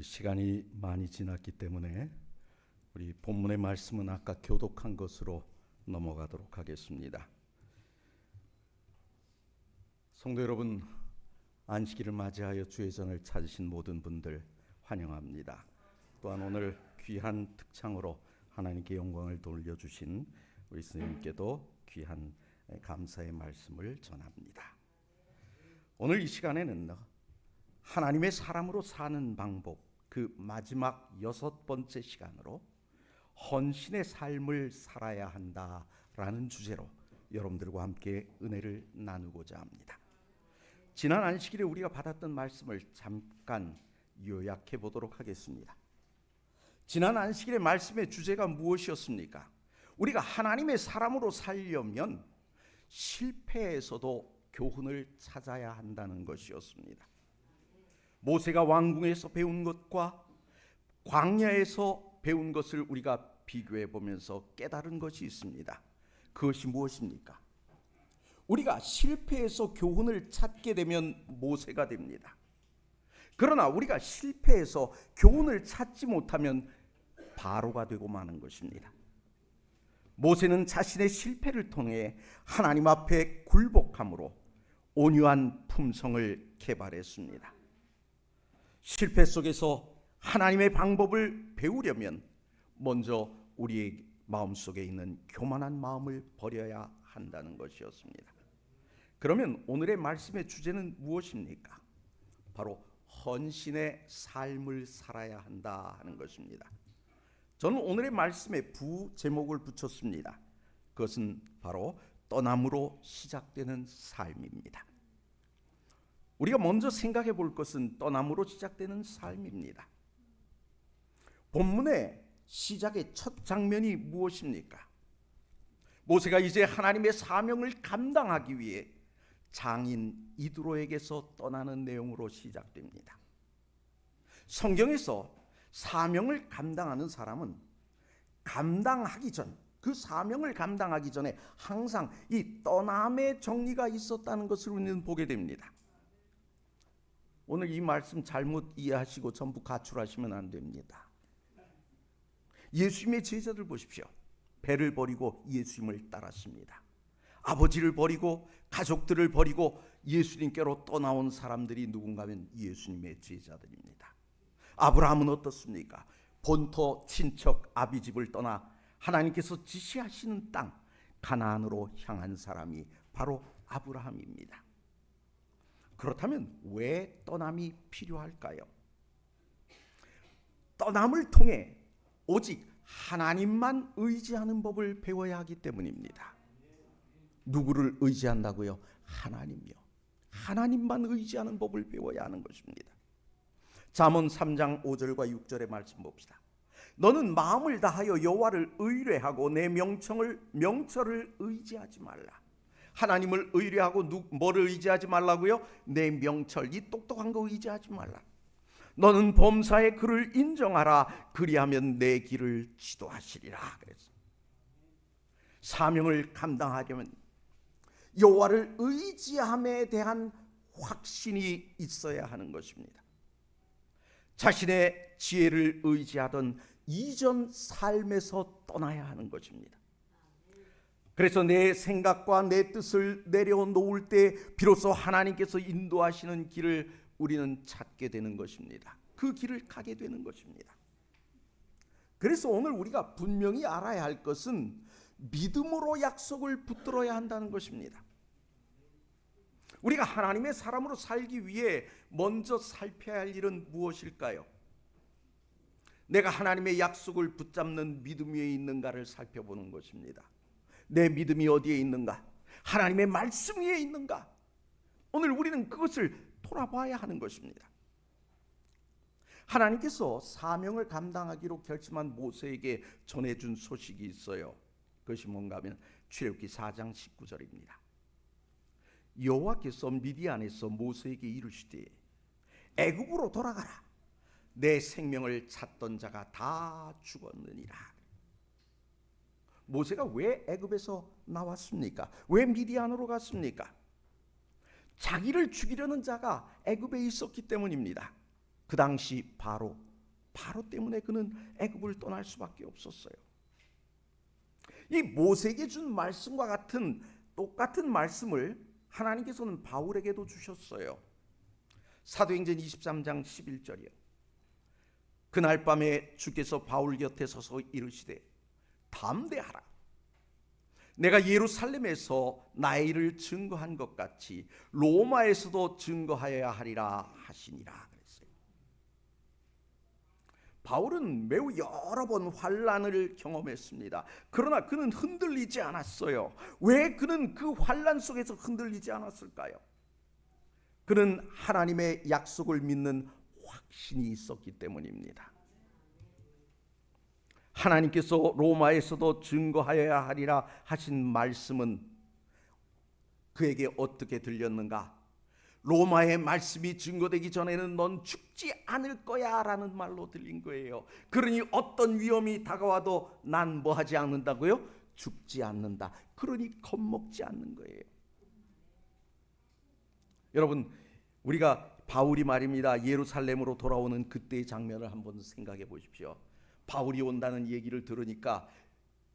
시간이 많이 지났기 때문에 우리 본문의 말씀은 아까 교독한 것으로 넘어가도록 하겠습니다. 성도 여러분, 안식일을 맞이하여 주의 전을 찾으신 모든 분들 환영합니다. 또한 오늘 귀한 특창으로 하나님께 영광을 돌려주신 우리 스님께도 귀한 감사의 말씀을 전합니다. 오늘 이 시간에는 하나님의 사람으로 사는 방법, 그 마지막 6번째 시간으로 헌신의 삶을 살아야 한다라는 주제로 여러분들과 함께 은혜를 나누고자 합니다. 지난 안식일에 우리가 받았던 말씀을 잠깐 요약해 보도록 하겠습니다. 지난 안식일의 말씀의 주제가 무엇이었습니까? 우리가 하나님의 사람으로 살려면 실패에서도 교훈을 찾아야 한다는 것이었습니다. 모세가 왕궁에서 배운 것과 광야에서 배운 것을 우리가 비교해 보면서 깨달은 것이 있습니다. 그것이 무엇입니까? 우리가 실패해서 교훈을 찾게 되면 모세가 됩니다. 그러나 우리가 실패해서 교훈을 찾지 못하면 바로가 되고 마는 것입니다. 모세는 자신의 실패를 통해 하나님 앞에 굴복함으로 온유한 품성을 개발했습니다. 실패 속에서 하나님의 방법을 배우려면 먼저 우리의 마음속에 있는 교만한 마음을 버려야 한다는 것이었습니다. 그러면 오늘의 말씀의 주제는 무엇입니까? 바로 헌신의 삶을 살아야 한다 하는 것입니다. 저는 오늘의 말씀에 부제목을 붙였습니다. 그것은 바로 떠남으로 시작되는 삶입니다. 우리가 먼저 생각해 볼 것은 떠남으로 시작되는 삶입니다. 본문의 시작의 첫 장면이 무엇입니까? 모세가 이제 하나님의 사명을 감당하기 위해 장인 이드로에게서 떠나는 내용으로 시작됩니다. 성경에서 사명을 감당하는 사람은 감당하기 전, 그 사명을 감당하기 전에 항상 이 떠남의 정리가 있었다는 것을 우리는 보게 됩니다. 오늘 이 말씀 잘못 이해하시고 전부 가출하시면 안 됩니다. 예수님의 제자들 보십시오. 배를 버리고 예수님을 따랐습니다. 아버지를 버리고 가족들을 버리고 예수님께로 떠나온 사람들이 누군가 하면 예수님의 제자들입니다. 아브라함은 어떻습니까? 본토 친척 아비집을 떠나 하나님께서 지시하시는 땅 가나안으로 향한 사람이 바로 아브라함입니다. 그렇다면 왜 떠남이 필요할까요? 떠남을 통해 오직 하나님만 의지하는 법을 배워야 하기 때문입니다. 누구를 의지한다고요? 하나님요. 하나님만 의지하는 법을 배워야 하는 것입니다. 잠언 3장 5절과 6절의 말씀 봅시다. 너는 마음을 다하여 여호와를 의뢰하고 내 명철을 의지하지 말라. 하나님을 의뢰하고 뭐를 의지하지 말라고요? 내 명철, 이 똑똑한 거 의지하지 말라. 너는 범사에 그를 인정하라. 그리하면 내 길을 지도하시리라. 그랬어. 사명을 감당하려면 여호와를 의지함에 대한 확신이 있어야 하는 것입니다. 자신의 지혜를 의지하던 이전 삶에서 떠나야 하는 것입니다. 그래서 내 생각과 내 뜻을 내려놓을 때 비로소 하나님께서 인도하시는 길을 우리는 찾게 되는 것입니다. 그 길을 가게 되는 것입니다. 그래서 오늘 우리가 분명히 알아야 할 것은 믿음으로 약속을 붙들어야 한다는 것입니다. 우리가 하나님의 사람으로 살기 위해 먼저 살펴야 할 일은 무엇일까요? 내가 하나님의 약속을 붙잡는 믿음 위에 있는가를 살펴보는 것입니다. 내 믿음이 어디에 있는가? 하나님의 말씀 위에 있는가? 오늘 우리는 그것을 돌아봐야 하는 것입니다. 하나님께서 사명을 감당하기로 결심한 모세에게 전해준 소식이 있어요. 그것이 뭔가 하면 출애굽기 4장 19절입니다. 여호와께서 미디안에서 모세에게 이르시되 애굽으로 돌아가라. 내 생명을 찾던 자가 다 죽었느니라. 모세가 왜 애굽에서 나왔습니까? 왜 미디안으로 갔습니까? 자기를 죽이려는 자가 애굽에 있었기 때문입니다. 그 당시 바로 바로 때문에 그는 애굽을 떠날 수밖에 없었어요. 이 모세에게 준 말씀과 같은 똑같은 말씀을 하나님께서는 바울에게도 주셨어요. 사도행전 23장 11절이요. 그날 밤에 주께서 바울 곁에 서서 이르시되 담대하라. 내가 예루살렘에서 나의 일을 증거한 것 같이 로마에서도 증거하여야 하리라 하시니라 그랬어요. 바울은 매우 여러 번 환난을 경험했습니다. 그러나 그는 흔들리지 않았어요. 왜 그는 그 환난 속에서 흔들리지 않았을까요? 그는 하나님의 약속을 믿는 확신이 있었기 때문입니다. 하나님께서 로마에서도 증거하여야 하리라 하신 말씀은 그에게 어떻게 들렸는가? 로마의 말씀이 증거되기 전에는 넌 죽지 않을 거야 라는 말로 들린 거예요. 그러니 어떤 위험이 다가와도 난 뭐 하지 않는다고요? 죽지 않는다. 그러니 겁먹지 않는 거예요. 여러분, 우리가 바울이 말입니다, 예루살렘으로 돌아오는 그때의 장면을 한번 생각해 보십시오. 바울이 온다는 얘기를 들으니까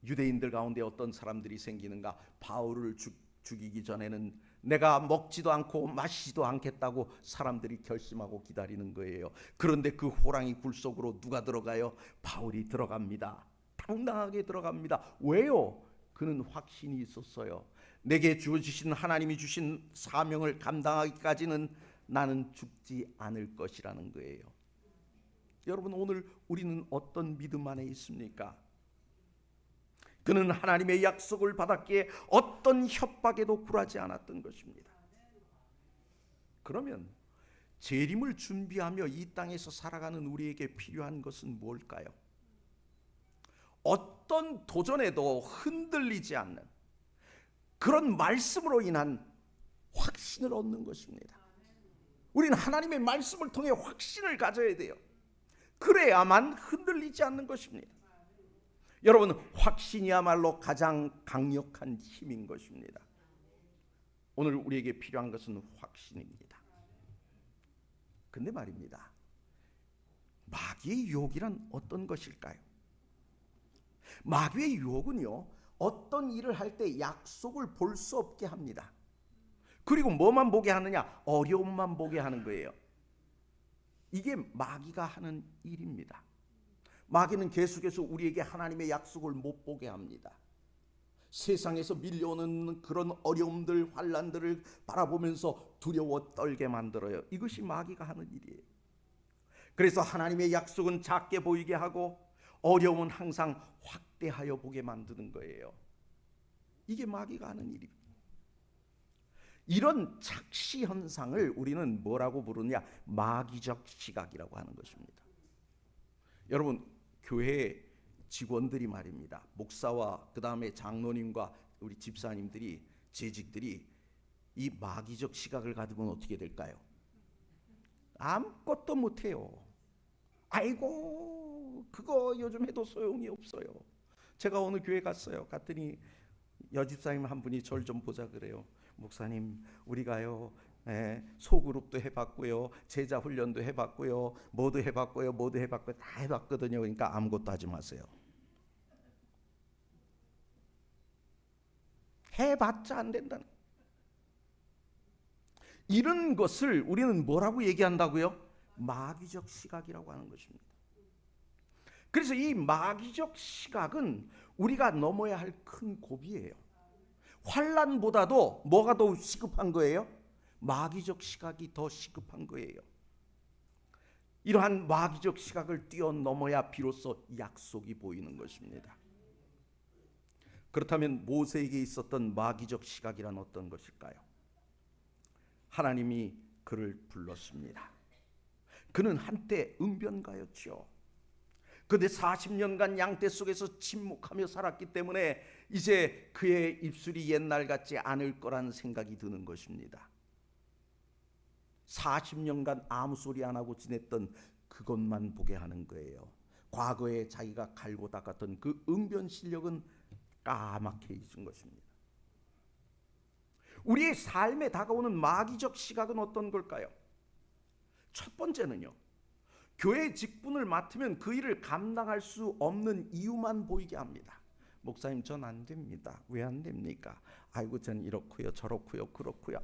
유대인들 가운데 어떤 사람들이 생기는가? 바울을 죽이기 전에는 내가 먹지도 않고 마시지도 않겠다고 사람들이 결심하고 기다리는 거예요. 그런데 그 호랑이 굴 속으로 누가 들어가요? 바울이 들어갑니다. 당당하게 들어갑니다. 왜요? 그는 확신이 있었어요. 내게 주어주신 하나님이 주신 사명을 감당하기까지는 나는 죽지 않을 것이라는 거예요. 여러분, 오늘 우리는 어떤 믿음 안에 있습니까? 그는 하나님의 약속을 받았기에 어떤 협박에도 굴하지 않았던 것입니다. 그러면 재림을 준비하며 이 땅에서 살아가는 우리에게 필요한 것은 뭘까요? 어떤 도전에도 흔들리지 않는 그런 말씀으로 인한 확신을 얻는 것입니다. 우리는 하나님의 말씀을 통해 확신을 가져야 돼요. 그래야만 흔들리지 않는 것입니다. 여러분, 확신이야말로 가장 강력한 힘인 것입니다. 오늘 우리에게 필요한 것은 확신입니다. 근데 말입니다, 마귀의 유혹이란 어떤 것일까요? 마귀의 유혹은요, 어떤 일을 할 때 약속을 볼 수 없게 합니다. 그리고 뭐만 보게 하느냐? 어려움만 보게 하는 거예요. 이게 마귀가 하는 일입니다. 마귀는 계속해서 우리에게 하나님의 약속을 못 보게 합니다. 세상에서 밀려오는 그런 어려움들, 환난들을 바라보면서 두려워 떨게 만들어요. 이것이 마귀가 하는 일이에요. 그래서 하나님의 약속은 작게 보이게 하고 어려움은 항상 확대하여 보게 만드는 거예요. 이게 마귀가 하는 일입니다. 이런 착시 현상을 우리는 뭐라고 부르냐? 마귀적 시각이라고 하는 것입니다. 여러분, 교회 직원들이 말입니다, 목사와 그 다음에 장로님과 우리 집사님들이, 재직들이 이 마귀적 시각을 가지면 어떻게 될까요? 아무것도 못해요. 아이고, 그거 요즘 해도 소용이 없어요. 제가 어느 교회 갔더니 여집사님 한 분이 절 좀 보자 그래요. 목사님, 우리가요, 소그룹도 해봤고요, 제자 훈련도 해봤고요, 모두 해봤고요, 다 해봤거든요. 그러니까 아무것도 하지 마세요. 해봤자 안 된다는, 이런 것을 우리는 뭐라고 얘기한다고요? 마귀적 시각이라고 하는 것입니다. 그래서 이 마귀적 시각은 우리가 넘어야 할 큰 고비예요. 환난보다도 뭐가 더 시급한 거예요? 마귀적 시각이 더 시급한 거예요. 이러한 마귀적 시각을 뛰어넘어야 비로소 약속이 보이는 것입니다. 그렇다면 모세에게 있었던 마귀적 시각이란 어떤 것일까요? 하나님이 그를 불렀습니다. 그는 한때 응변가였죠. 그런데 40년간 양떼 속에서 침묵하며 살았기 때문에 이제 그의 입술이 옛날 같지 않을 거라는 생각이 드는 것입니다. 40년간 아무 소리 안 하고 지냈던 그것만 보게 하는 거예요. 과거에 자기가 갈고 닦았던 그 응변 실력은 까맣게 잊은 것입니다. 우리의 삶에 다가오는 마귀적 시각은 어떤 걸까요? 첫 번째는요, 교회 직분을 맡으면 그 일을 감당할 수 없는 이유만 보이게 합니다. 목사님, 전 안 됩니다. 왜 안 됩니까? 아이고, 전 이렇고요, 저렇고요, 그렇고요.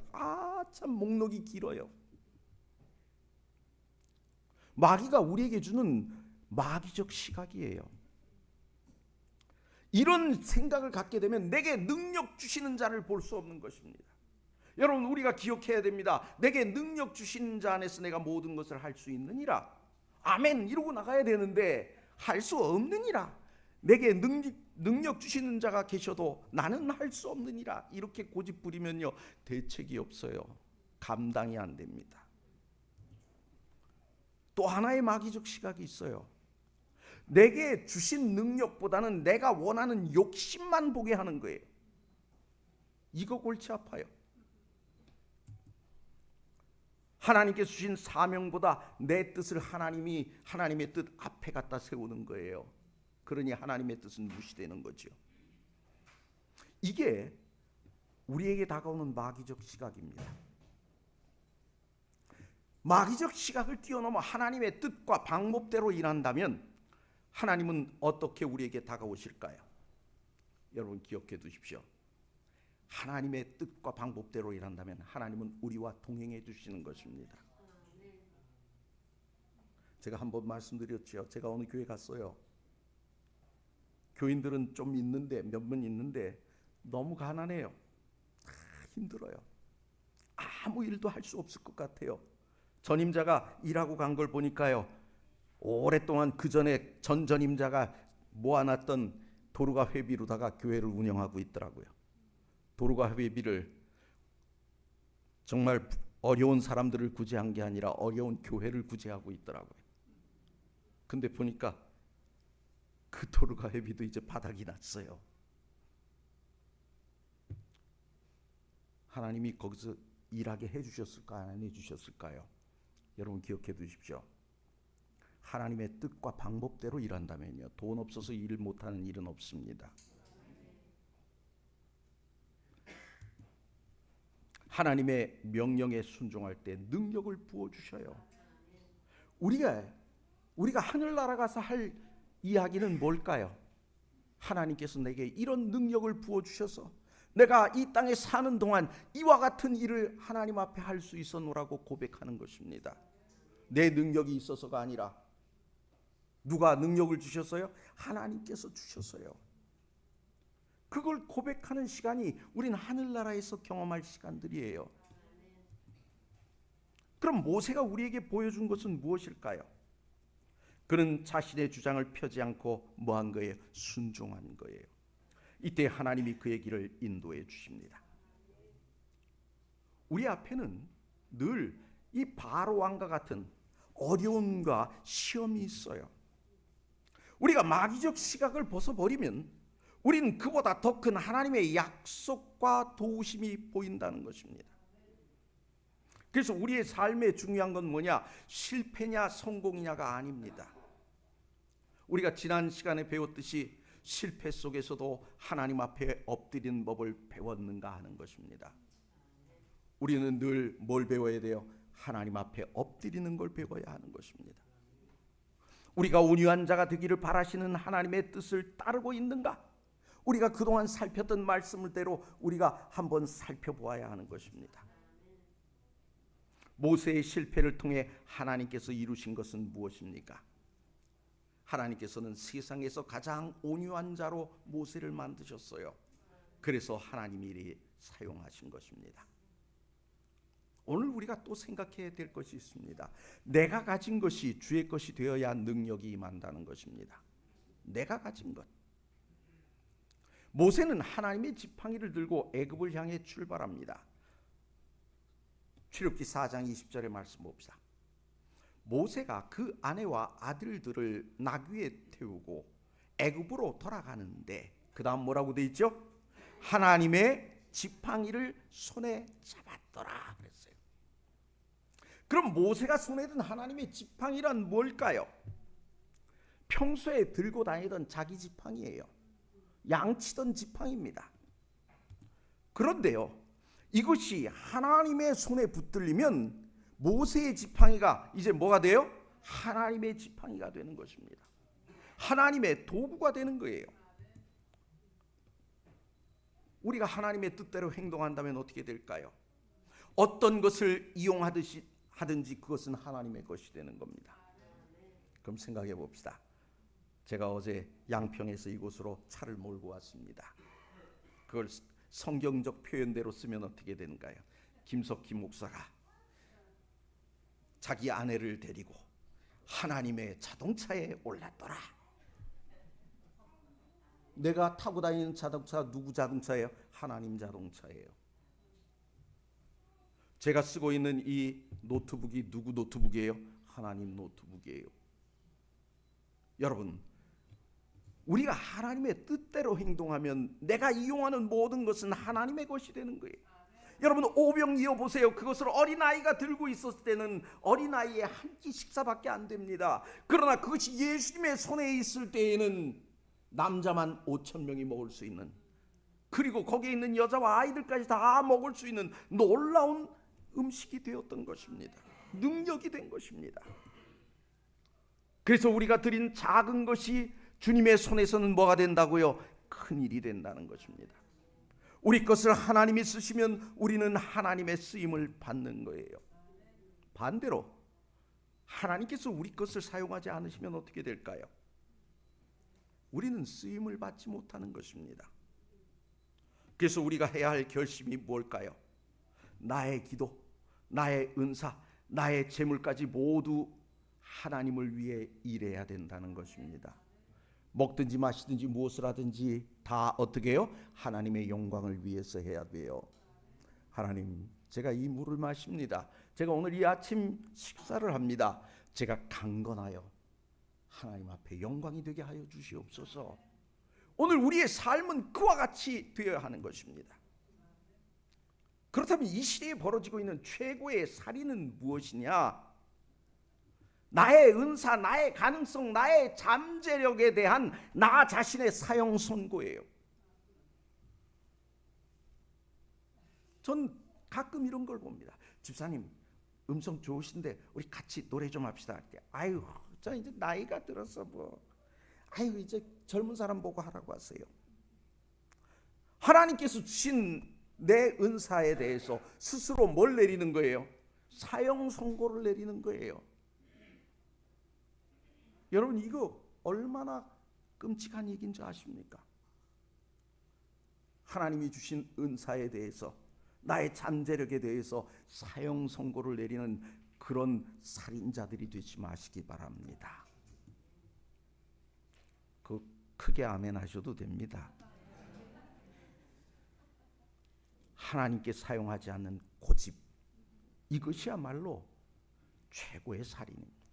참 목록이 길어요. 마귀가 우리에게 주는 마귀적 시각이에요. 이런 생각을 갖게 되면 내게 능력 주시는 자를 볼 수 없는 것입니다. 여러분, 우리가 기억해야 됩니다. 내게 능력 주시는 자 안에서 내가 모든 것을 할 수 있느니라. 아멘 이러고 나가야 되는데 할 수 없느니라. 내게 능력 주시는 자가 계셔도 나는 할 수 없느니라. 이렇게 고집 부리면요, 대책이 없어요. 감당이 안 됩니다. 또 하나의 마귀적 시각이 있어요. 내게 주신 능력보다는 내가 원하는 욕심만 보게 하는 거예요. 이거 골치 아파요. 하나님께 주신 사명보다 내 뜻을 하나님의 뜻 앞에 갖다 세우는 거예요. 그러니 하나님의 뜻은 무시되는 거죠. 이게 우리에게 다가오는 마귀적 시각입니다. 마귀적 시각을 뛰어넘어 하나님의 뜻과 방법대로 일한다면 하나님은 어떻게 우리에게 다가오실까요? 여러분, 기억해 두십시오. 하나님의 뜻과 방법대로 일한다면 하나님은 우리와 동행해 주시는 것입니다. 제가 한번 말씀드렸죠. 제가 어느 교회 갔어요. 교인들은 좀 있는데, 몇 분 있는데 너무 가난해요. 힘들어요. 아무 일도 할 수 없을 것 같아요. 전임자가 일하고 간 걸 보니까요, 오랫동안 그 전에 전임자가 모아놨던 도루가 회비로다가 교회를 운영하고 있더라고요. 도루가 회비를 정말 어려운 사람들을 구제한 게 아니라 어려운 교회를 구제하고 있더라고요. 근데 보니까 그 도루가 회비도 이제 바닥이 났어요. 하나님이 거기서 일하게 해주셨을까, 안 해주셨을까요? 여러분, 기억해 두십시오. 하나님의 뜻과 방법대로 일한다면요, 돈 없어서 일 못하는 일은 없습니다. 하나님의 명령에 순종할 때 능력을 부어주셔요. 우리가 하늘나라 가서 할 이야기는 뭘까요? 하나님께서 내게 이런 능력을 부어주셔서 내가 이 땅에 사는 동안 이와 같은 일을 하나님 앞에 할 수 있었노라고 고백하는 것입니다. 내 능력이 있어서가 아니라 누가 능력을 주셨어요? 하나님께서 주셨어요. 그걸 고백하는 시간이 우린 하늘나라에서 경험할 시간들이에요. 그럼 모세가 우리에게 보여준 것은 무엇일까요? 그는 자신의 주장을 펴지 않고 뭐한 거예요? 순종한 거예요. 이때 하나님이 그의 길을 인도해 주십니다. 우리 앞에는 늘 이 바로 왕과 같은 어려움과 시험이 있어요. 우리가 마귀적 시각을 벗어버리면 우리는 그보다 더 큰 하나님의 약속과 도우심이 보인다는 것입니다. 그래서 우리의 삶에 중요한 건 뭐냐? 실패냐 성공이냐가 아닙니다. 우리가 지난 시간에 배웠듯이 실패 속에서도 하나님 앞에 엎드리는 법을 배웠는가 하는 것입니다. 우리는 늘 뭘 배워야 돼요? 하나님 앞에 엎드리는 걸 배워야 하는 것입니다. 우리가 온유한 자가 되기를 바라시는 하나님의 뜻을 따르고 있는가? 우리가 그동안 살폈던 말씀대로 우리가 한번 살펴보아야 하는 것입니다. 모세의 실패를 통해 하나님께서 이루신 것은 무엇입니까? 하나님께서는 세상에서 가장 온유한 자로 모세를 만드셨어요. 그래서 하나님이 사용하신 것입니다. 오늘 우리가 또 생각해야 될 것이 있습니다. 내가 가진 것이 주의 것이 되어야 능력이 임한다는 것입니다. 내가 가진 것. 모세는 하나님의 지팡이를 들고 애굽을 향해 출발합니다. 출애굽기 4장 20절의 말씀 봅시다. 모세가 그 아내와 아들들을 나귀에 태우고 애굽으로 돌아가는데 그 다음 뭐라고 돼 있죠? 하나님의 지팡이를 손에 잡았더라 그랬어요. 그럼 모세가 손에 든 하나님의 지팡이란 뭘까요? 평소에 들고 다니던 자기 지팡이예요. 양치던 지팡이입니다. 그런데요, 이것이 하나님의 손에 붙들리면 모세의 지팡이가 이제 뭐가 돼요? 하나님의 지팡이가 되는 것입니다. 하나님의 도구가 되는 거예요. 우리가 하나님의 뜻대로 행동한다면 어떻게 될까요? 어떤 것을 이용하든지 그것은 하나님의 것이 되는 겁니다. 그럼 생각해 봅시다. 제가 어제 양평에서 이곳으로 차를 몰고 왔습니다. 그걸 성경적 표현대로 쓰면 어떻게 되는가요? 김석희 목사가 자기 아내를 데리고 하나님의 자동차에 올랐더라. 내가 타고 다니는 자동차 누구 자동차예요? 하나님 자동차예요. 제가 쓰고 있는 이 노트북이 누구 노트북이에요? 하나님 노트북이에요. 여러분, 우리가 하나님의 뜻대로 행동하면 내가 이용하는 모든 것은 하나님의 것이 되는 거예요. 여러분, 오병 이어 보세요. 그것을 어린아이가 들고 있었을 때는 어린아이의 한 끼 식사밖에 안 됩니다. 그러나 그것이 예수님의 손에 있을 때에는 남자만 5,000명이 먹을 수 있는, 그리고 거기에 있는 여자와 아이들까지 다 먹을 수 있는 놀라운 음식이 되었던 것입니다. 능력이 된 것입니다. 그래서 우리가 드린 작은 것이 주님의 손에서는 뭐가 된다고요? 큰 일이 된다는 것입니다. 우리 것을 하나님이 쓰시면 우리는 하나님의 쓰임을 받는 거예요. 반대로 하나님께서 우리 것을 사용하지 않으시면 어떻게 될까요? 우리는 쓰임을 받지 못하는 것입니다. 그래서 우리가 해야 할 결심이 뭘까요? 나의 기도, 나의 은사, 나의 재물까지 모두 하나님을 위해 일해야 된다는 것입니다. 먹든지 마시든지 무엇을 하든지 다 어떻게 해요? 하나님의 영광을 위해서 해야 돼요. 하나님, 제가 이 물을 마십니다. 제가 오늘 이 아침 식사를 합니다. 제가 강건하여 하나님 앞에 영광이 되게 하여 주시옵소서. 오늘 우리의 삶은 그와 같이 되어야 하는 것입니다. 그렇다면 이 시대에 벌어지고 있는 최고의 살인은 무엇이냐? 나의 은사, 나의 가능성, 나의 잠재력에 대한 나 자신의 사형 선고예요. 전 가끔 이런 걸 봅니다. 집사님, 음성 좋으신데 우리 같이 노래 좀 합시다. 아유, 저 이제 나이가 들어서 아유, 이제 젊은 사람 보고 하라고 하세요. 하나님께서 주신 내 은사에 대해서 스스로 뭘 내리는 거예요? 사형 선고를 내리는 거예요. 여러분, 이거 얼마나 끔찍한 얘기인 줄 아십니까? 하나님이 주신 은사에 대해서, 나의 잠재력에 대해서 사형 선고를 내리는 그런 살인자들이 되지 마시기 바랍니다. 크게 아멘 하셔도 됩니다. 하나님께 사용하지 않는 고집, 이것이야말로 최고의 살인입니다.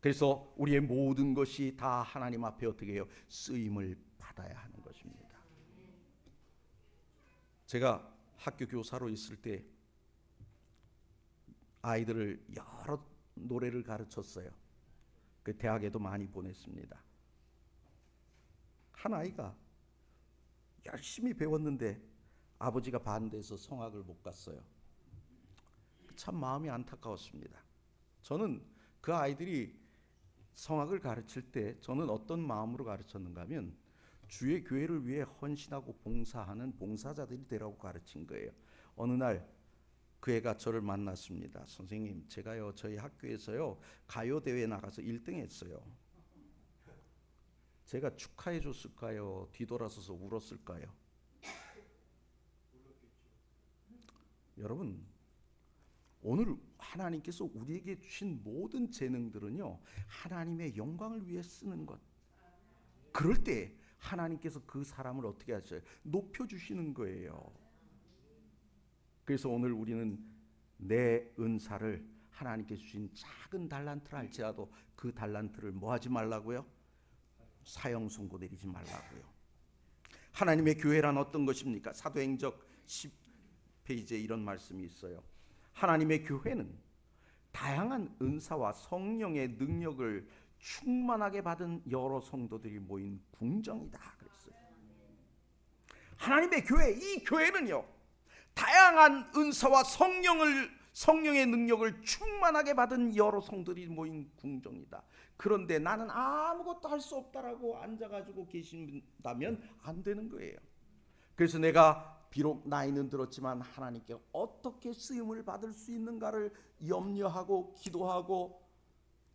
그래서 우리의 모든 것이 다 하나님 앞에 어떻게 해요? 쓰임을 받아야 하는 것입니다. 제가 학교 교사로 있을 때 아이들을 여러 노래를 가르쳤어요. 그 대학에도 많이 보냈습니다. 한 아이가 열심히 배웠는데 아버지가 반대해서 성악을 못 갔어요. 참 마음이 안타까웠습니다. 저는 그 아이들이 성악을 가르칠 때 저는 어떤 마음으로 가르쳤는가 하면 주의 교회를 위해 헌신하고 봉사하는 봉사자들이 되라고 가르친 거예요. 어느 날 그 애가 저를 만났습니다. 선생님, 제가요 저희 학교에서요 가요대회 나가서 1등 했어요. 제가 축하해 줬을까요? 뒤돌아서서 울었을까요? 여러분, 오늘 하나님께서 우리에게 주신 모든 재능들은요 하나님의 영광을 위해 쓰는 것. 그럴 때 하나님께서 그 사람을 어떻게 하셔요? 높여주시는 거예요. 그래서 오늘 우리는 내 은사를 하나님께 주신 작은 달란트를 할지라도 그 달란트를 뭐 하지 말라고요? 사형 선고 내리지 말라고요. 하나님의 교회란 어떤 것입니까? 사도행적 10페이지에 이런 말씀이 있어요. 하나님의 교회는 다양한 은사와 성령의 능력을 충만하게 받은 여러 성도들이 모인 궁정이다 그랬어요. 하나님의 교회, 이 교회는요 다양한 은사와 성령을 성령의 능력을 충만하게 받은 여러 성들이 모인 궁정이다. 그런데 나는 아무것도 할 수 없다라고 앉아가지고 계신다면 안 되는 거예요. 그래서 내가 비록 나이는 들었지만 하나님께 어떻게 쓰임을 받을 수 있는가를 염려하고 기도하고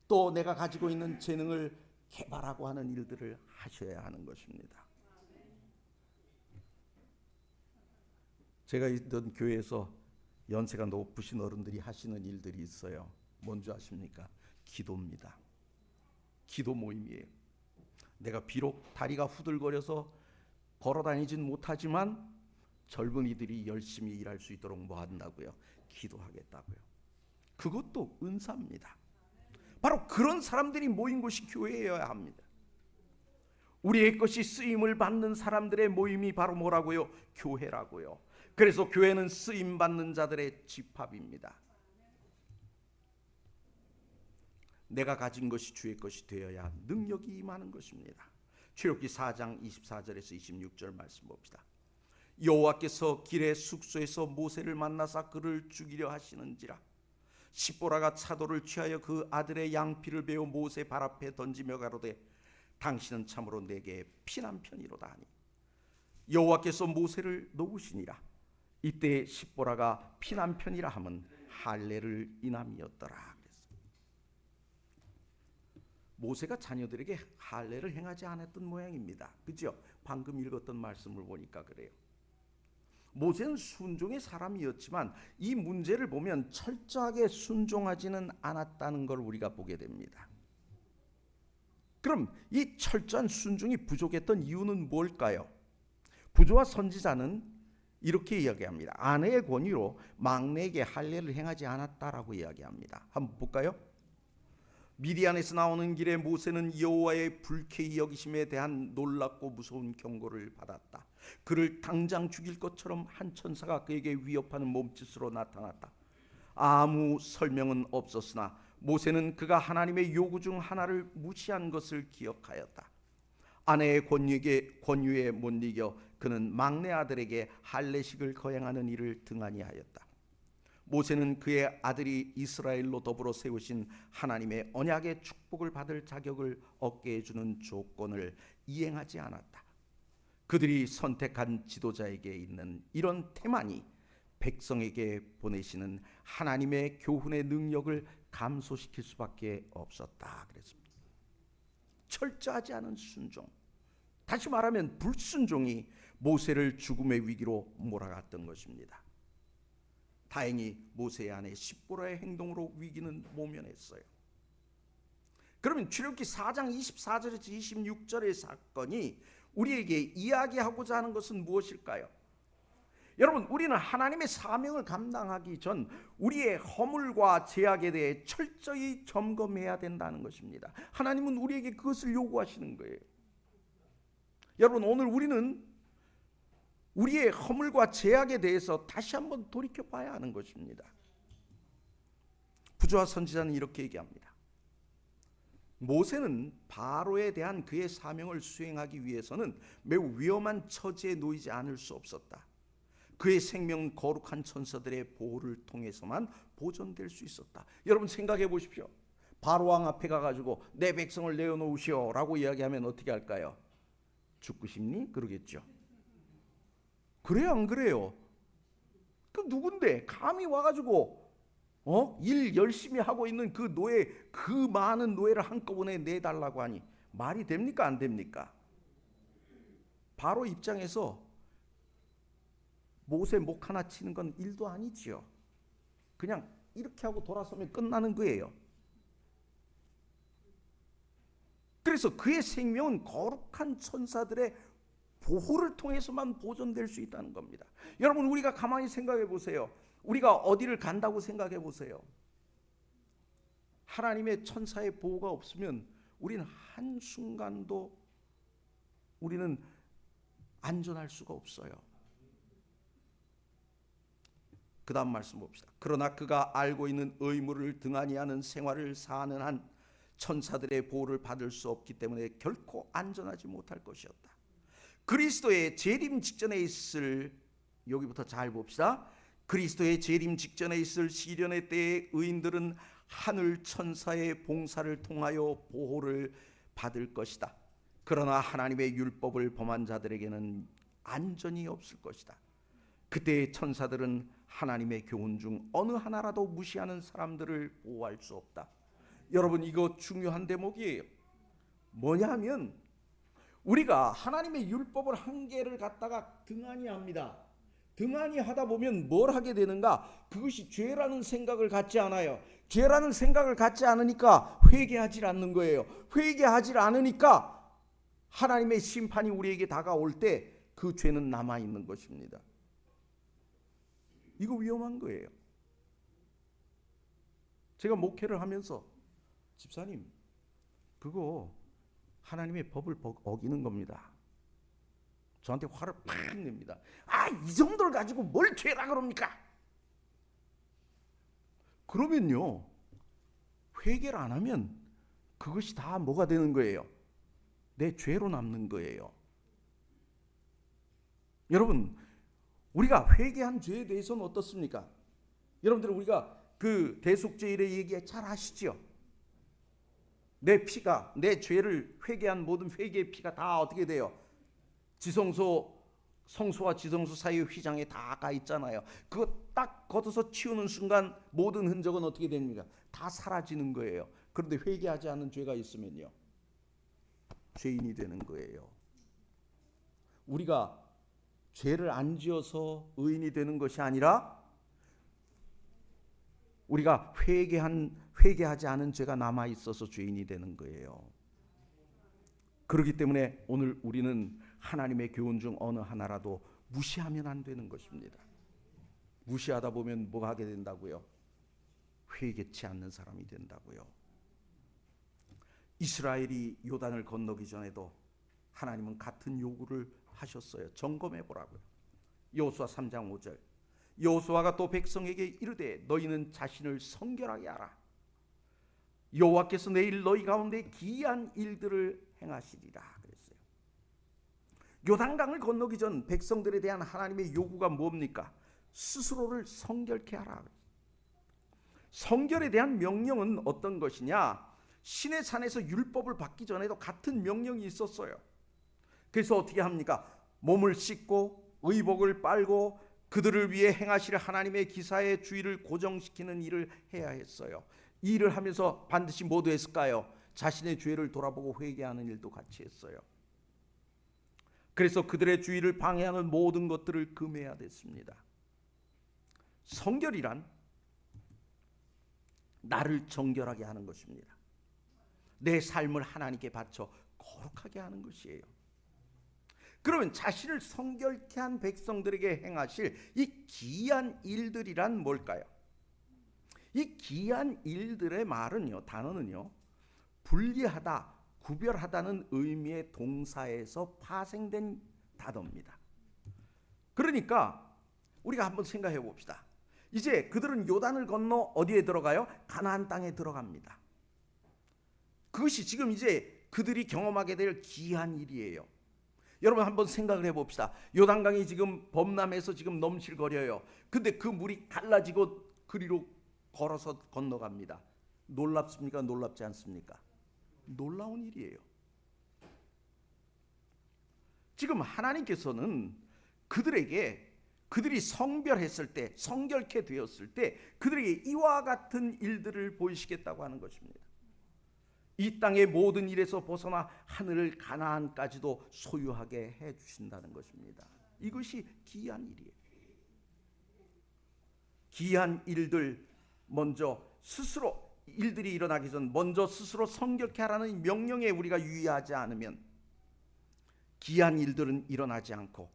또 내가 가지고 있는 재능을 개발하고 하는 일들을 하셔야 하는 것입니다. 제가 있던 교회에서 연세가 높으신 어른들이 하시는 일들이 있어요. 뭔지 아십니까? 기도입니다. 기도 모임이에요. 내가 비록 다리가 후들거려서 걸어다니진 못하지만 젊은이들이 열심히 일할 수 있도록 뭐 한다고요? 기도하겠다고요. 그것도 은사입니다. 바로 그런 사람들이 모인 곳이 교회여야 합니다. 우리의 것이 쓰임을 받는 사람들의 모임이 바로 뭐라고요? 교회라고요. 그래서 교회는 쓰임 받는 자들의 집합입니다. 내가 가진 것이 주의 것이 되어야 능력이 임하는 것입니다. 출애굽기 4장 24절에서 26절 말씀 봅시다. 여호와께서 길의 숙소에서 모세를 만나사 그를 죽이려 하시는지라. 십보라가 차도를 취하여 그 아들의 양피를 베어 모세 발 앞에 던지며 가로되 당신은 참으로 내게 피난 편이로다 하니 여호와께서 모세를 놓으시니라. 이때 십보라가 피난 편이라 함은 할례를 인함이었더라. 모세가 자녀들에게 할례를 행하지 않았던 모양입니다. 그죠? 방금 읽었던 말씀을 보니까 그래요. 모세는 순종의 사람이었지만 이 문제를 보면 철저하게 순종하지는 않았다는 걸 우리가 보게 됩니다. 그럼 이 철저한 순종이 부족했던 이유는 뭘까요? 부조와 선지자는 이렇게 이야기합니다. 아내의 권위로 막내에게 할례를 행하지 않았다라고 이야기합니다. 한번 볼까요? 미디안에서 나오는 길에 모세는 여호와의 불쾌히 여기심에 대한 놀랍고 무서운 경고를 받았다. 그를 당장 죽일 것처럼 한 천사가 그에게 위협하는 몸짓으로 나타났다. 아무 설명은 없었으나 모세는 그가 하나님의 요구 중 하나를 무시한 것을 기억하였다. 아내의 권유에 못 이겨 그는 막내 아들에게 할례식을 거행하는 일을 등한히 하였다. 모세는 그의 아들이 이스라엘로 더불어 세우신 하나님의 언약의 축복을 받을 자격을 얻게 해주는 조건을 이행하지 않았다. 그들이 선택한 지도자에게 있는 이런 태만이 백성에게 보내시는 하나님의 교훈의 능력을 감소시킬 수밖에 없었다 그랬습니다. 철저하지 않은 순종, 다시 말하면 불순종이 모세를 죽음의 위기로 몰아갔던 것입니다. 다행히 모세의 아내 십보라의 행동으로 위기는 모면했어요. 그러면 출애굽기 4장 24절에서 26절의 사건이 우리에게 이야기하고자 하는 것은 무엇일까요? 여러분, 우리는 하나님의 사명을 감당하기 전 우리의 허물과 죄악에 대해 철저히 점검해야 된다는 것입니다. 하나님은 우리에게 그것을 요구하시는 거예요. 여러분, 오늘 우리는 우리의 허물과 죄악에 대해서 다시 한번 돌이켜 봐야 하는 것입니다. 부조와 선지자는 이렇게 얘기합니다. 모세는 바로에 대한 그의 사명을 수행하기 위해서는 매우 위험한 처지에 놓이지 않을 수 없었다. 그의 생명은 거룩한 천사들의 보호를 통해서만 보존될 수 있었다. 여러분 생각해 보십시오. 바로 왕 앞에 가가지고 내 백성을 내어놓으시오 라고 이야기하면 어떻게 할까요? 죽고 싶니? 그러겠죠. 그래요 안 그래요? 그 누군데 감히 와가지고 일 열심히 하고 있는 그 노예, 그 많은 노예를 한꺼번에 내달라고 하니 말이 됩니까 안 됩니까? 바로 입장에서 모세 목 하나 치는 건 일도 아니지요. 그냥 이렇게 하고 돌아서면 끝나는 거예요. 그래서 그의 생명은 거룩한 천사들의 보호를 통해서만 보존될 수 있다는 겁니다. 여러분 우리가 가만히 생각해 보세요. 우리가 어디를 간다고 생각해 보세요. 하나님의 천사의 보호가 없으면 우리는 한순간도 우리는 안전할 수가 없어요. 그 다음 말씀 봅시다. 그러나 그가 알고 있는 의무를 등한히 하는 생활을 사는 한 천사들의 보호를 받을 수 없기 때문에 결코 안전하지 못할 것이었다. 그리스도의 재림 직전에 있을, 여기부터 잘 봅시다. 그리스도의 재림 직전에 있을 시련의 때에 의인들은 하늘 천사의 봉사를 통하여 보호를 받을 것이다. 그러나 하나님의 율법을 범한 자들에게는 안전이 없을 것이다. 그때의 천사들은 하나님의 교훈 중 어느 하나라도 무시하는 사람들을 보호할 수 없다. 여러분, 이거 중요한 대목이에요. 뭐냐면 우리가 하나님의 율법을 한 개를 갖다가 등한히 합니다. 등한히 하다 보면 뭘 하게 되는가? 그것이 죄라는 생각을 갖지 않아요. 죄라는 생각을 갖지 않으니까 회개하지 않는 거예요. 회개하지 않으니까 하나님의 심판이 우리에게 다가올 때 그 죄는 남아있는 것입니다. 이거 위험한 거예요. 제가 목회를 하면서 집사님, 그거 하나님의 법을 어기는 겁니다. 저한테 화를 팍 냅니다. 이 정도를 가지고 뭘 죄라 그럽니까? 그러면요, 회개를 안 하면 그것이 다 뭐가 되는 거예요? 내 죄로 남는 거예요. 여러분, 우리가 회개한 죄에 대해서는 어떻습니까? 여러분들, 우리가 그 대속죄일의 얘기 잘 아시죠? 내 피가, 내 죄를 회개한 모든 회개의 피가 다 어떻게 돼요? 성소와 지성소 사이의 휘장에 다 가 있잖아요. 그거 딱 걷어서 치우는 순간 모든 흔적은 어떻게 됩니까? 다 사라지는 거예요. 그런데 회개하지 않은 죄가 있으면요, 죄인이 되는 거예요. 우리가 죄를 안 지어서 의인이 되는 것이 아니라 우리가 회개하지 않은 죄가 남아 있어서 죄인이 되는 거예요. 그렇기 때문에 오늘 우리는 하나님의 교훈 중 어느 하나라도 무시하면 안 되는 것입니다. 무시하다 보면 뭐가 하게 된다고요? 회개치 않는 사람이 된다고요. 이스라엘이 요단을 건너기 전에도 하나님은 같은 요구를 하셨어요. 점검해 보라고요. 여호수아 3장 5절. 여호수아가 또 백성에게 이르되 너희는 자신을 성결하게 하라. 여호와께서 내일 너희 가운데 기이한 일들을 행하시리라 그랬어요. 요단강을 건너기 전 백성들에 대한 하나님의 요구가 뭡니까? 스스로를 성결케 하라. 성결에 대한 명령은 어떤 것이냐? 신의 산에서 율법을 받기 전에도 같은 명령이 있었어요. 그래서 어떻게 합니까? 몸을 씻고 의복을 빨고 그들을 위해 행하실 하나님의 기사의 주의를 고정시키는 일을 해야 했어요. 이 일을 하면서 반드시 모두 했을까요? 자신의 죄를 돌아보고 회개하는 일도 같이 했어요. 그래서 그들의 주의를 방해하는 모든 것들을 금해야 됐습니다. 성결이란 나를 정결하게 하는 것입니다. 내 삶을 하나님께 바쳐 거룩하게 하는 것이에요. 그러면 자신을 성결케 한 백성들에게 행하실 이 기이한 일들이란 뭘까요? 이 기이한 일들의 말은요, 단어는요, 분리하다, 구별하다는 의미의 동사에서 파생된 단어입니다. 그러니까 우리가 한번 생각해 봅시다. 이제 그들은 요단을 건너 어디에 들어가요? 가나안 땅에 들어갑니다. 그것이 지금 이제 그들이 경험하게 될 기이한 일이에요. 여러분 한번 생각을 해봅시다. 요단강이 지금 범람해서 지금 넘실거려요. 근데 그 물이 갈라지고 그리로 걸어서 건너갑니다. 놀랍습니까? 놀랍지 않습니까? 놀라운 일이에요. 지금 하나님께서는 그들이 성별했을 때, 성결케 되었을 때 그들에게 이와 같은 일들을 보이시겠다고 하는 것입니다. 이 땅의 모든 일에서 벗어나 하늘을 가나안까지도 소유하게 해주신다는 것입니다. 이것이 기이한 일이에요. 기이한 일들, 먼저 스스로 일들이 일어나기 전 먼저 스스로 성결케 하라는 명령에 우리가 유의하지 않으면 기이한 일들은 일어나지 않고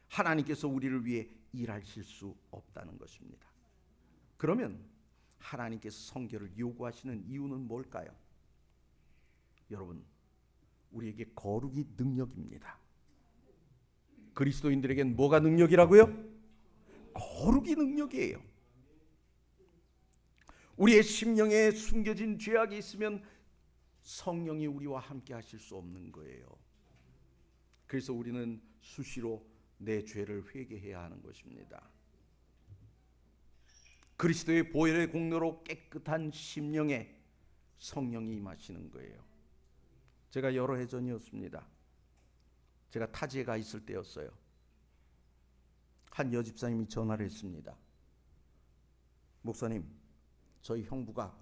하나님께서 우리를 위해 일하실 수 없다는 것입니다. 그러면 하나님께서 성결을 요구하시는 이유는 뭘까요? 여러분, 우리에게 거룩이 능력입니다. 그리스도인들에겐 뭐가 능력이라고요? 거룩이 능력이에요. 우리의 심령에 숨겨진 죄악이 있으면 성령이 우리와 함께 하실 수 없는 거예요. 그래서 우리는 수시로 내 죄를 회개해야 하는 것입니다. 그리스도의 보혈의 공로로 깨끗한 심령에 성령이 임하시는 거예요. 제가 여러 해 전이었습니다. 제가 타지에 가 있을 때였어요. 한 여집사님이 전화를 했습니다. 목사님, 저희 형부가,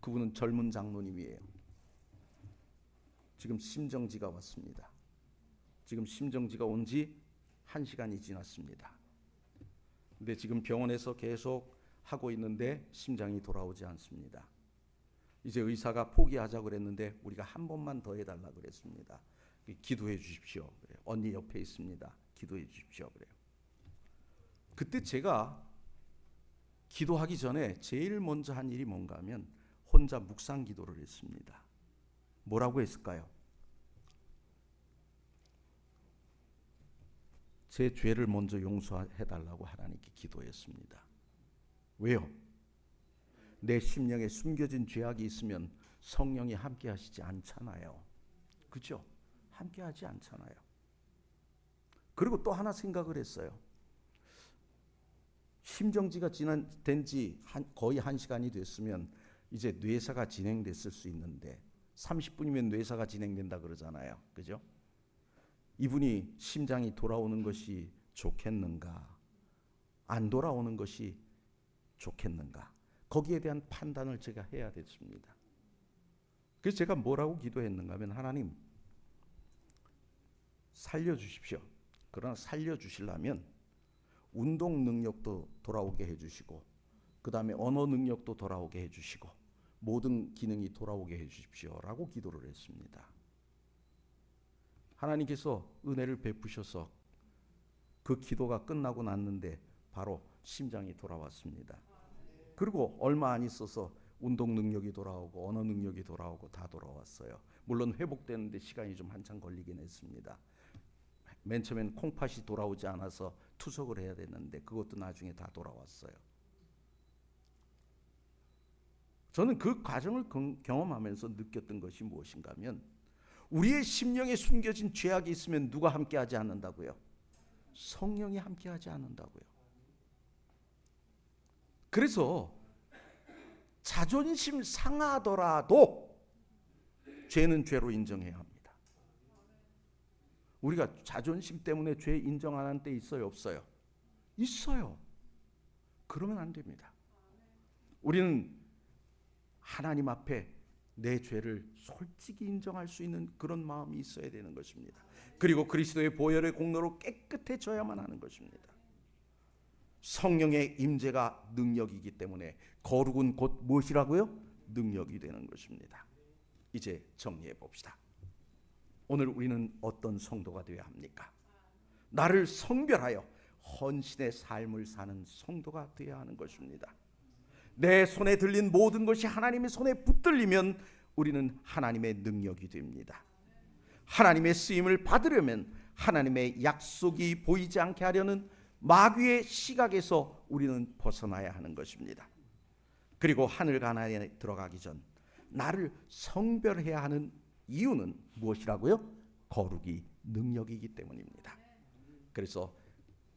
그분은 젊은 장로님이에요. 지금 심정지가 왔습니다. 지금 심정지가 온 지 1시간이 지났습니다. 근데 지금 병원에서 계속 하고 있는데 심장이 돌아오지 않습니다. 이제 의사가 포기하자고 그랬는데 우리가 한 번만 더 해달라 그랬습니다. 기도해 주십시오. 그래요. 언니 옆에 있습니다. 기도해 주십시오. 그래요. 그때 제가 기도하기 전에 제일 먼저 한 일이 뭔가 하면 혼자 묵상 기도를 했습니다. 뭐라고 했을까요? 제 죄를 먼저 용서해달라고 하나님께 기도했습니다. 왜요? 내 심령에 숨겨진 죄악이 있으면 성령이 함께 하시지 않잖아요. 그죠? 함께 하지 않잖아요. 그리고 또 하나 생각을 했어요. 심정지가 된 지 거의 1시간이 됐으면 이제 뇌사가 진행됐을 수 있는데 30분이면 뇌사가 진행된다 그러잖아요. 그죠? 이분이 심장이 돌아오는 것이 좋겠는가? 안 돌아오는 것이 좋겠는가? 거기에 대한 판단을 제가 해야 됐습니다. 그래서 제가 뭐라고 기도했는가 하면 하나님 살려주십시오. 그러나 살려주시려면 운동 능력도 돌아오게 해주시고 그 다음에 언어 능력도 돌아오게 해주시고 모든 기능이 돌아오게 해주십시오라고 기도를 했습니다. 하나님께서 은혜를 베푸셔서 그 기도가 끝나고 났는데 바로 심장이 돌아왔습니다. 그리고 얼마 안 있어서 운동 능력이 돌아오고 언어 능력이 돌아오고 다 돌아왔어요. 물론 회복되는데 시간이 좀 한참 걸리긴 했습니다. 맨 처음엔 콩팥이 돌아오지 않아서 투석을 해야 됐는데 그것도 나중에 다 돌아왔어요. 저는 그 과정을 경험하면서 느꼈던 것이 무엇인가 하면 우리의 심령에 숨겨진 죄악이 있으면 누가 함께하지 않는다고요? 성령이 함께하지 않는다고요. 그래서 자존심 상하더라도 죄는 죄로 인정해야 합니다. 우리가 자존심 때문에 죄 인정 안 하는 때 있어요, 없어요? 있어요. 그러면 안 됩니다. 우리는 하나님 앞에 내 죄를 솔직히 인정할 수 있는 그런 마음이 있어야 되는 것입니다. 그리고 그리스도의 보혈의 공로로 깨끗해져야만 하는 것입니다. 성령의 임재가 능력이기 때문에 거룩은 곧 무엇이라고요? 능력이 되는 것입니다. 이제 정리해 봅시다. 오늘 우리는 어떤 성도가 되어야 합니까? 나를 성별하여 헌신의 삶을 사는 성도가 되어야 하는 것입니다. 내 손에 들린 모든 것이 하나님의 손에 붙들리면 우리는 하나님의 능력이 됩니다. 하나님의 쓰임을 받으려면 하나님의 약속이 보이지 않게 하려는 마귀의 시각에서 우리는 벗어나야 하는 것입니다. 그리고 하늘 가나안에 들어가기 전 나를 성별해야 하는 이유는 무엇이라고요? 거룩이 능력이기 때문입니다. 그래서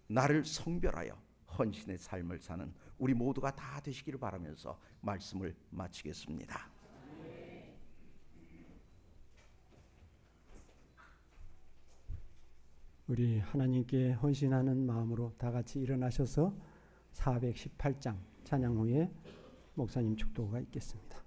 나를 성별하여 헌신의 삶을 사는 우리 모두가 다 되시기를 바라면서 말씀을 마치겠습니다. 우리 하나님께 헌신하는 마음으로 다 같이 일어나셔서 418장 찬양 후에 목사님 축도가 있겠습니다.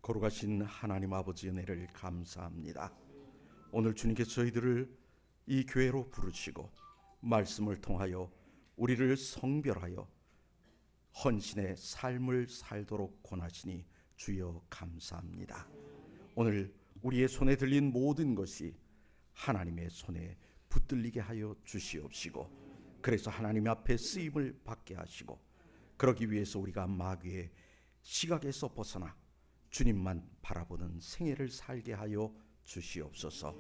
거룩하신 하나님 아버지 은혜를 감사합니다. 오늘 주님께서 저희들을 이 교회로 부르시고 말씀을 통하여 우리를 성별하여 헌신의 삶을 살도록 권하시니 주여 감사합니다. 오늘 우리의 손에 들린 모든 것이 하나님의 손에 붙들리게 하여 주시옵시고, 그래서 하나님 앞에 쓰임을 받게 하시고, 그러기 위해서 우리가 마귀의 시각에서 벗어나 주님만 바라보는 생애를 살게 하여 주시옵소서.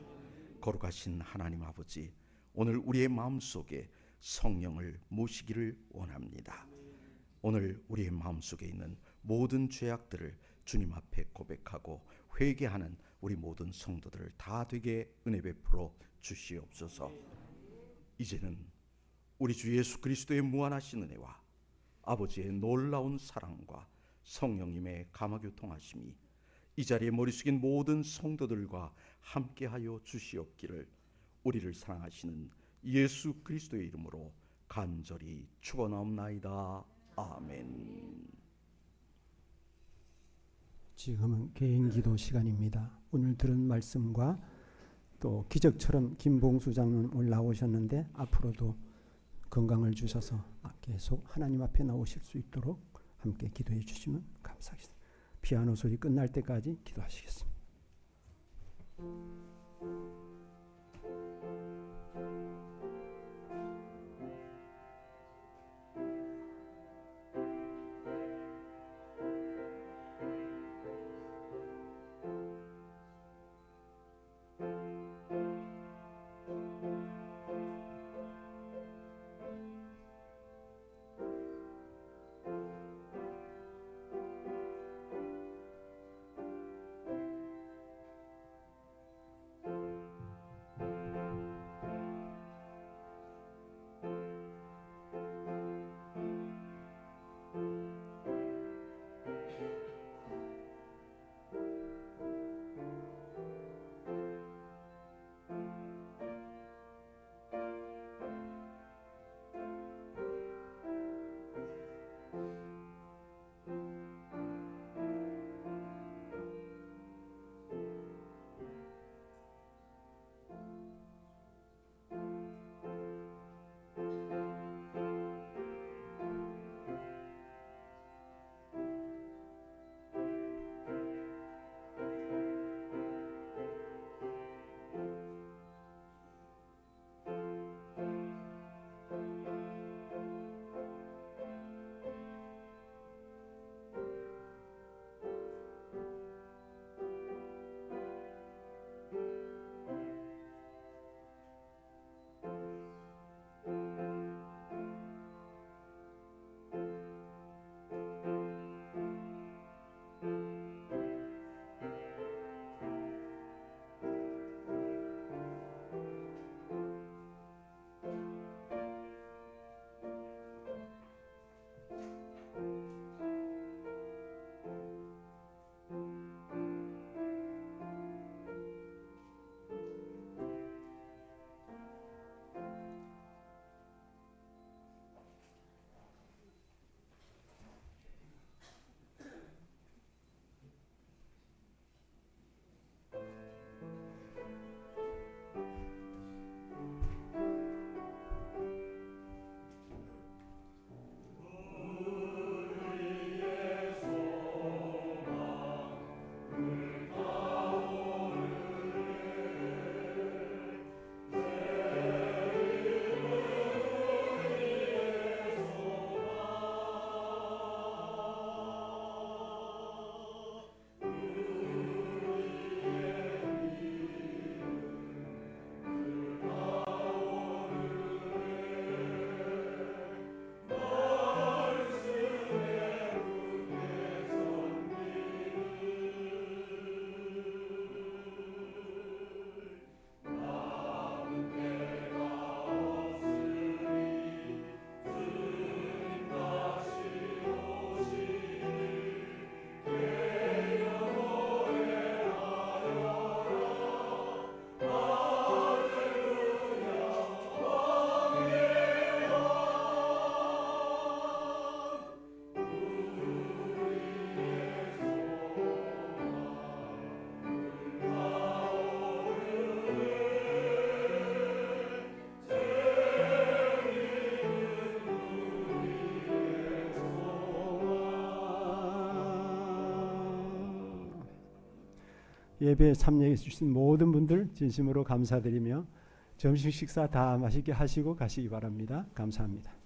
거룩하신 하나님 아버지, 오늘 우리의 마음속에 성령을 모시기를 원합니다. 오늘 우리의 마음속에 있는 모든 죄악들을 주님 앞에 고백하고 회개하는 우리 모든 성도들을 다 되게 은혜 베풀어 주시옵소서. 이제는 우리 주 예수 그리스도의 무한하신 은혜와 아버지의 놀라운 사랑과 성령님의 감화교통하심이 이 자리에 머리 숙인 모든 성도들과 함께하여 주시옵기를 우리를 사랑하시는 예수 그리스도의 이름으로 간절히 축원하옵나이다. 아멘. 지금은 개인 기도 시간입니다. 오늘 들은 말씀과 또 기적처럼 김봉수 장로님 올라오셨는데 앞으로도 건강을 주셔서 계속 하나님 앞에 나오실 수 있도록 함께 기도해 주시면 감사하겠습니다. 피아노 소리 끝날 때까지 기도하시겠습니다. 예배에 참여해 주신 모든 분들 진심으로 감사드리며 점심 식사 다 맛있게 하시고 가시기 바랍니다. 감사합니다.